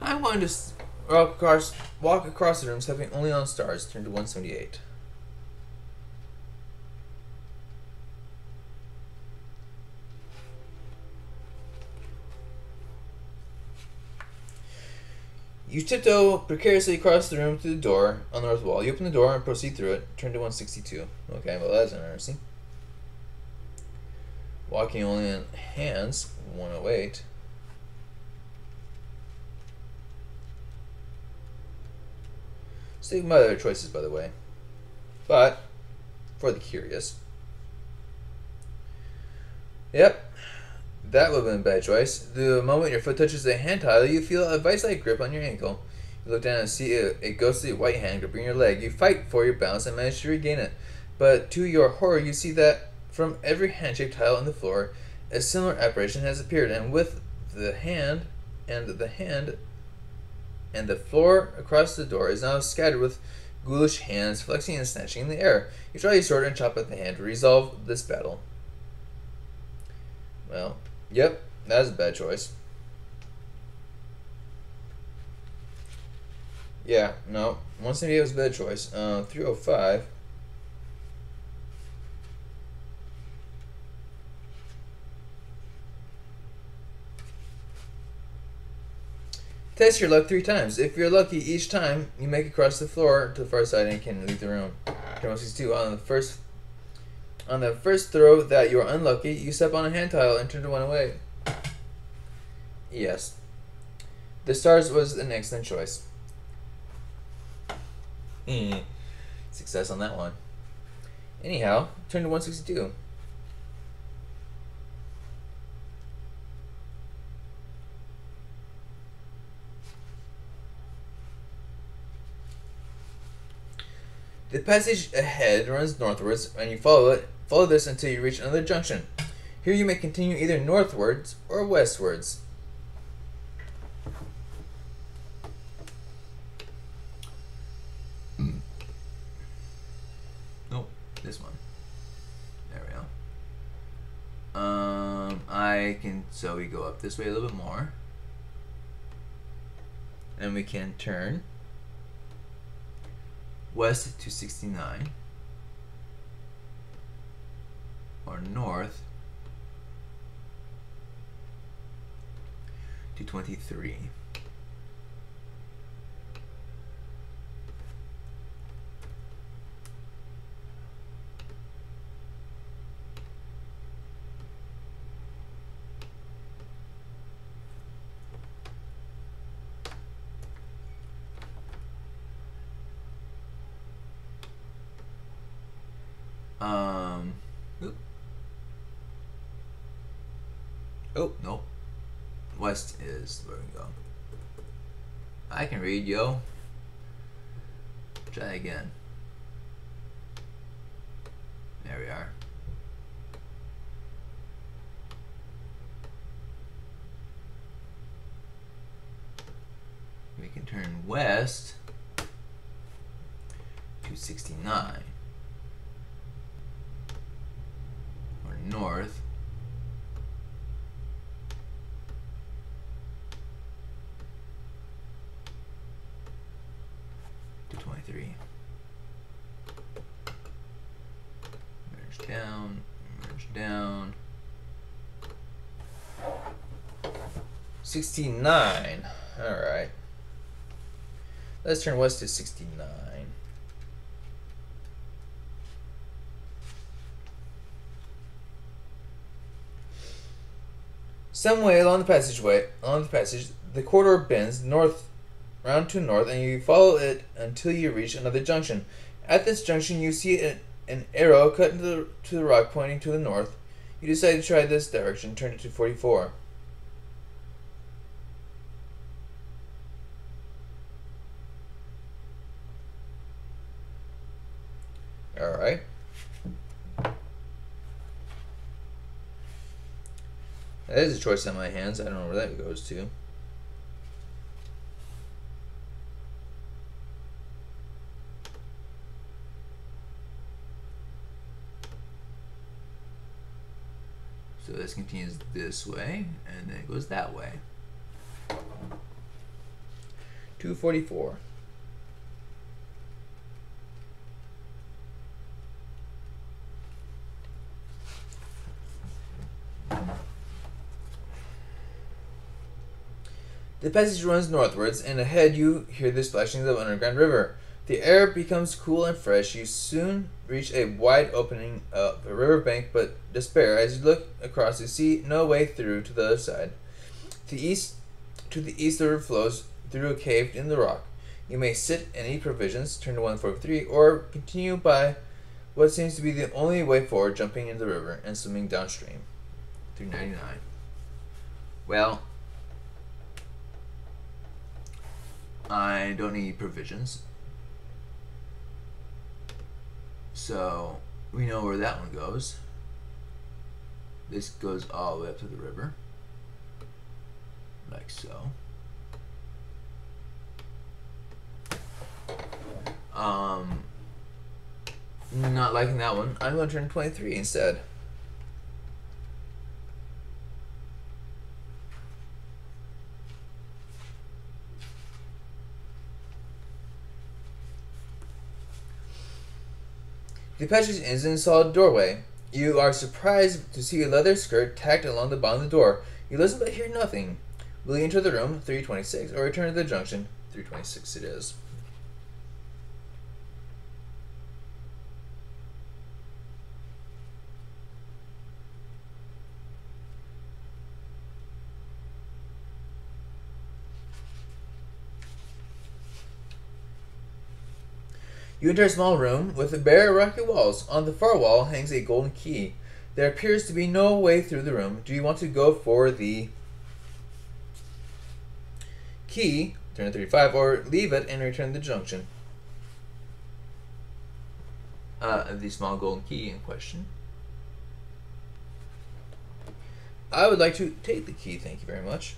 I'm going to walk across the room, stepping only on stars. Turn to 178. You tiptoe precariously across the room to the door on the north wall. You open the door and proceed through it. Turn to 162. Okay, well that's interesting. Walking only on hands. 108. Sticking by other choices, by the way. But, for the curious. Yep. That would have been a bad choice. The moment your foot touches the hand tile, you feel a vice-like grip on your ankle. You look down and see a ghostly white hand gripping your leg. You fight for your balance and manage to regain it. But to your horror, you see that from every hand-shaped tile on the floor, a similar apparition has appeared, and with the hand and the floor across the door is now scattered with ghoulish hands flexing and snatching in the air. You draw your sword and chop at the hand to resolve this battle. Well, yep, that was a bad choice. Yeah, no, 178 was a bad choice. 305. Test your luck 3 times. If you're lucky each time, you make it across the floor to the far side and you can leave the room. Turn 162. On the first throw that you are unlucky, you step on a hand tile and turn to 108. Yes. The stars was an excellent choice. Success on that one. Anyhow, turn to 162. The passage ahead runs northwards, and you follow it. Follow this until you reach another junction. Here you may continue either northwards or westwards. Nope, this one. There we go. So we go up this way a little bit more. And we can turn west to 69 or north to 23. Oop. Oh, nope. West is where we go. I can read, yo. Try again. There we are. We can turn west to 69. Or north to 23. Merge down, merge down. 69. Alright. Let's turn west to 69. Some way along the passage, the corridor bends north, round to north, and you follow it until you reach another junction. At this junction, you see an arrow cut into the rock pointing to the north. You decide to try this direction. Turn it to 44. All right. That is a choice on my hands. I don't know where that goes to. So this continues this way, and then it goes that way. 244. The passage runs northwards, and ahead you hear the splashing of the underground river. The air becomes cool and fresh. You soon reach a wide opening of a riverbank, but despair as you look across. You see no way through to the other side. To the east, the river flows through a cave in the rock. You may sit and eat provisions, turn to 143, or continue by what seems to be the only way forward, jumping into the river and swimming downstream through 99. Well, I don't need provisions, so we know where that one goes. This goes all the way up to the river, like so. Not liking that one. I'm going to turn 23 instead. The passage ends in a solid doorway. You are surprised to see a leather skirt tacked along the bottom of the door. You listen but hear nothing. Will you enter the room, 326, or return to the junction? 326 it is. You enter a small room with bare rocky walls. On the far wall hangs a golden key. There appears to be no way through the room. Do you want to go for the key, turn to 35, or leave it and return to the junction? the small golden key in question. I would like to take the key, thank you very much.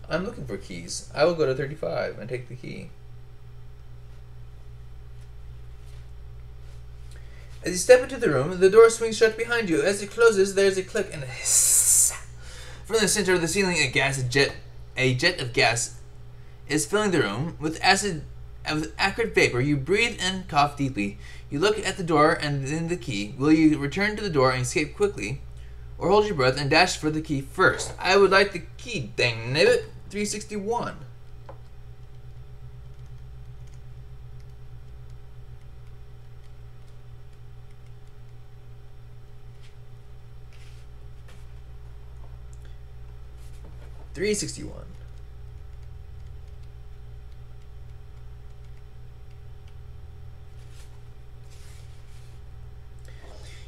I'm looking for keys. I will go to 35 and take the key. As you step into the room, the door swings shut behind you. As it closes, there's a click and a hiss. From the center of the ceiling, a jet of gas is filling the room with acrid vapor. You breathe and cough deeply. You look at the door and then the key. Will you return to the door and escape quickly, or hold your breath and dash for the key first? I would like the key, dang nibbit. 361.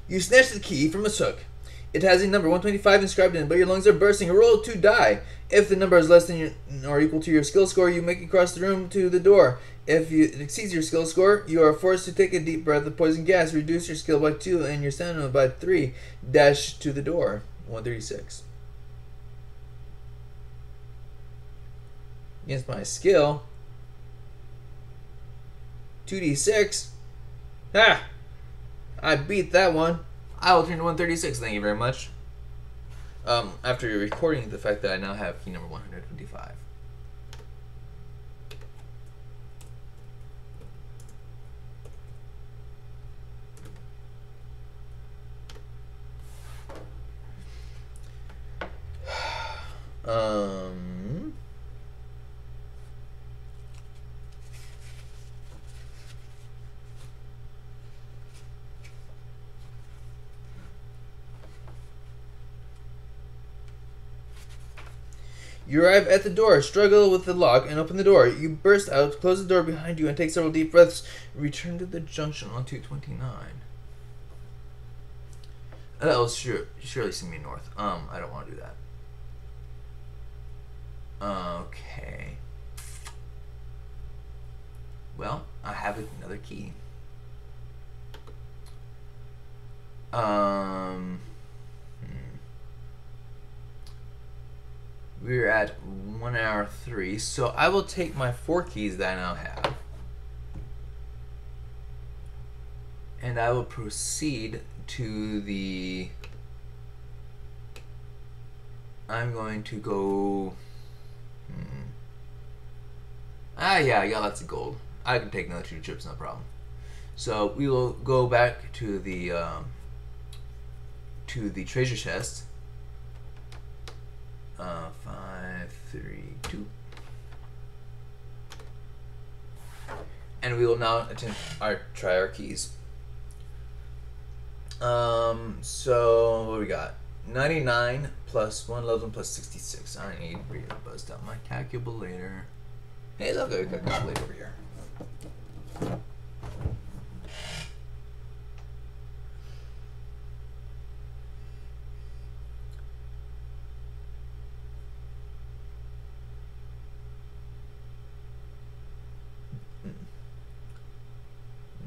You snatch the key from its hook. It has a number 125 inscribed in it, but your lungs are bursting. Roll 2 die. If the number is less than or equal to your skill score, you make it across the room to the door. If it exceeds your skill score, you are forced to take a deep breath of poison gas, reduce your skill by 2 and your stamina by 3. Dash to the door. 136. Against my skill. 2d6. Ha! I beat that one. I will turn to 136, thank you very much. After recording the fact that I now have key number 125. You arrive at the door, struggle with the lock, and open the door. You burst out, close the door behind you, and take several deep breaths. Return to the junction on 229. That will surely send me north. I don't want to do that. Okay. Well, I have another key. We're at 1 hour 3, so I will take my 4 keys that I now have, and I will proceed to the. I'm going to go. Yeah, I got lots of gold. I can take another 2 trips, no problem. So we will go back to the treasure chest. 5, 3, 2. And we will now try our keys. So what do we got? 99 plus 111 plus 66. I need to bust out my calculator. Hey, look, I got a calculator over here.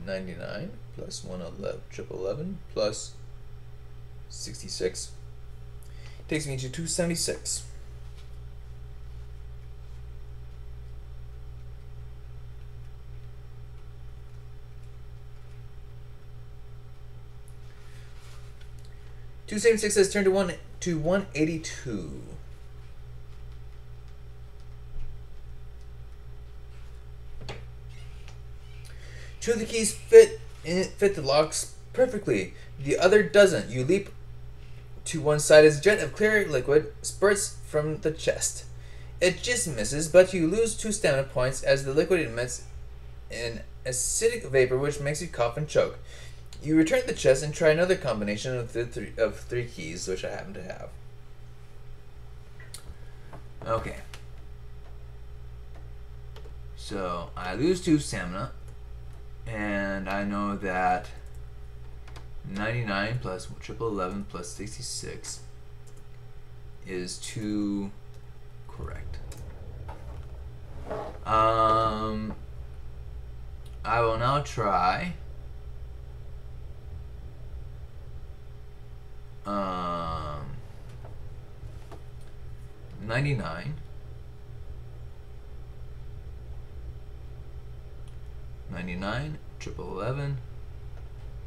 $99 plus 111 plus 66 takes me to 276. $276 has turned to 182. Two of the keys fit the locks perfectly. The other doesn't. You leap to one side as a jet of clear liquid spurts from the chest. It just misses, but you lose 2 stamina points as the liquid emits an acidic vapor which makes you cough and choke. You return to the chest and try another combination of three keys, which I happen to have. Okay. So I lose 2 stamina. And I know that 99 plus 1111 plus 66 is 2 correct. I will now try 99, 99, 1111,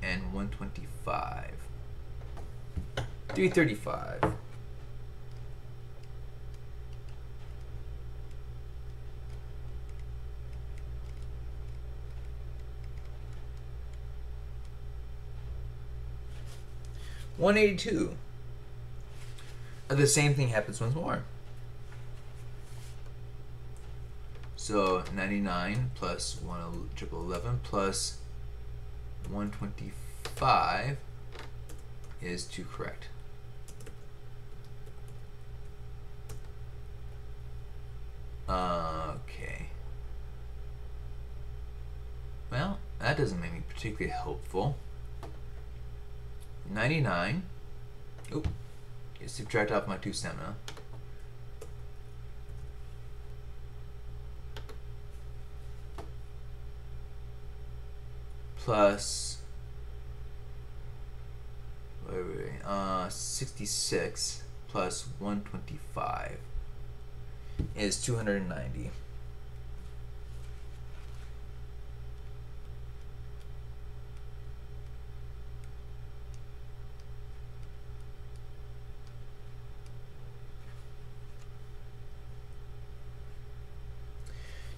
and 125. 335. $182. The same thing happens once more. So 99 plus 1111 plus 125 is 2 correct. Okay. Well, that doesn't make me particularly hopeful. 99. Oop. You subtract off my 2 stamina. Plus 66 plus 125 is 290.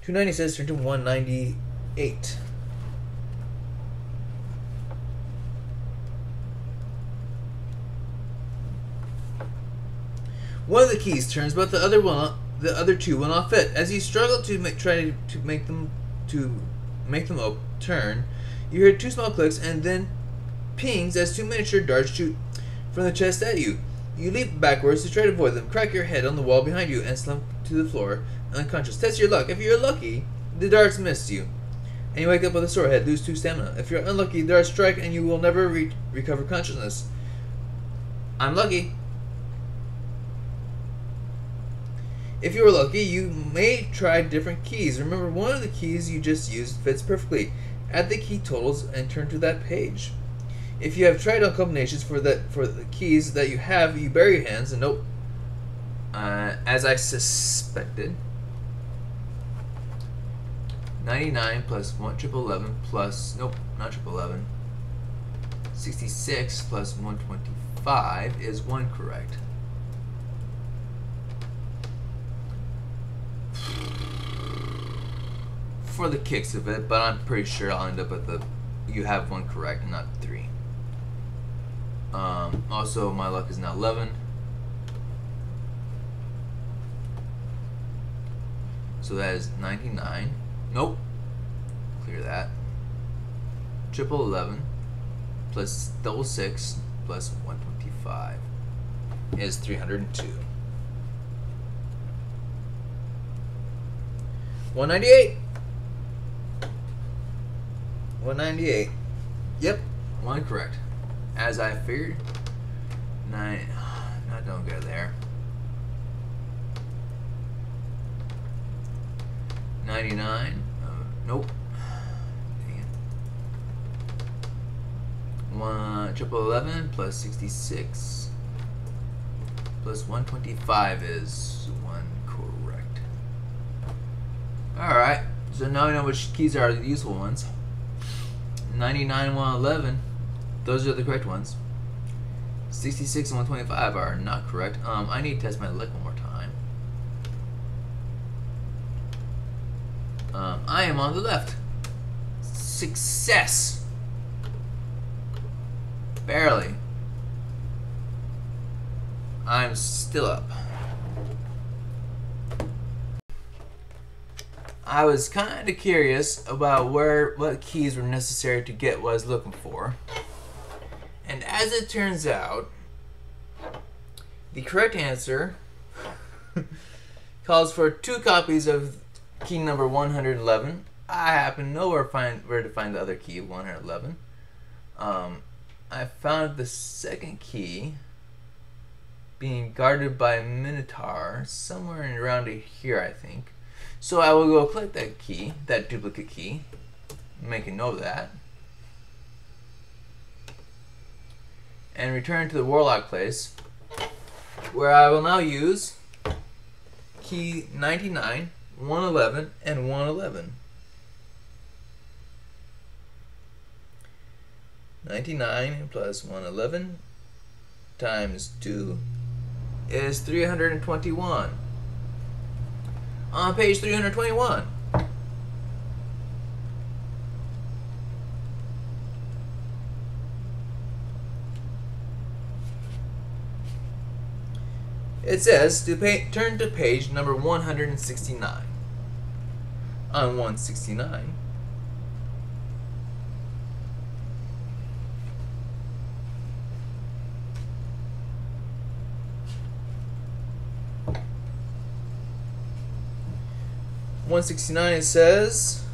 $290 says turn to $198. One of the keys turns, but the other two will not fit. As you struggle to try to make them turn, you hear 2 small clicks and then pings as 2 miniature darts shoot from the chest at you. You leap backwards to try to avoid them, crack your head on the wall behind you, and slump to the floor, unconscious. Test your luck. If you're lucky, the darts miss you, and you wake up with a sore head, lose 2 stamina. If you're unlucky, the darts strike and you will never recover consciousness. I'm lucky. If you were lucky, you may try different keys. Remember, one of the keys you just used fits perfectly. Add the key totals and turn to that page. If you have tried all combinations for the keys that you have, you bury your hands and nope. As I suspected. 99 plus 1111 plus nope, not 1111. 66 plus 125 is 1 correct. For the kicks of it, but I'm pretty sure I'll end up with you have 1 correct and not 3. Also, my luck is now 11. So that is 99. Nope. Clear that. 1111 plus 6 plus 125 is 302. 198. 198. Yep, 1 correct. As I figured. 9. No, don't go there. 99. Nope. Dang it. 1111 plus 66 plus 125 is 1 correct. Alright, so now we know which keys are the useful ones. 99 and 111, those are the correct ones. 66 and 125 are not correct. I need to test my luck one more time. I am on the left. Success. Barely. I'm still up. I was kind of curious about what keys were necessary to get what I was looking for. And as it turns out, the correct answer calls for 2 copies of key number 111. I happen to know where to find the other key, 111. I found the second key being guarded by a Minotaur somewhere around here, I think. So I will go collect that key, that duplicate key. Make a note of that. And return to the Warlock place, where I will now use key 99, 111, and 111. 99 plus 111 times 2 is 321. On page 321. It says to turn to page number 169. On 169, it says,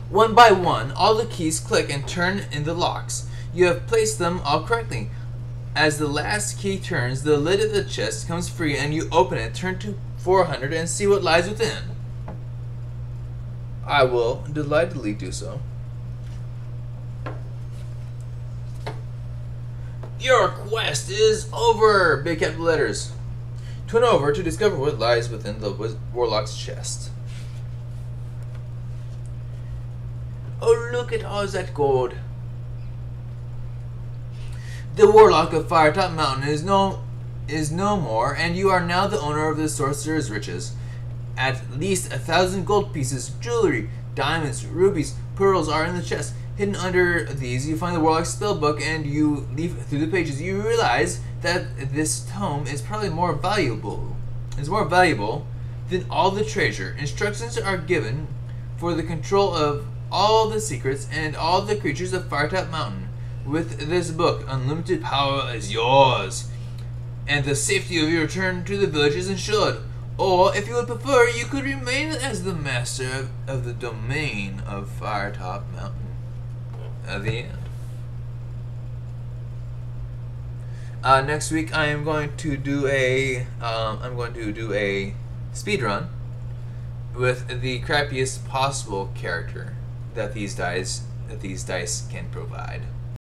one by one, all the keys click and turn in the locks. You have placed them all correctly. As the last key turns, the lid of the chest comes free and you open it, turn to 400 and see what lies within. I will delightedly do so. Your quest is over! Big capital letters. Turn over to discover what lies within the Warlock's chest. Oh, look at all that gold. The Warlock of Firetop Mountain is no more, and you are now the owner of the sorcerer's riches. At least 1,000 gold pieces, jewelry, diamonds, rubies, pearls are in the chest. Hidden under these, you find the Warlock's spellbook, and you leaf through the pages. You realize that this tome is probably more valuable. Is more valuable than all the treasure. Instructions are given for the control of all the secrets and all the creatures of Firetop Mountain. With this book, unlimited power is yours, and the safety of your return to the village is ensured. Or, if you would prefer, you could remain as the master of the domain of Firetop Mountain. At the end. Next week, I am going to do a speed run with the crappiest possible character that these dice can provide.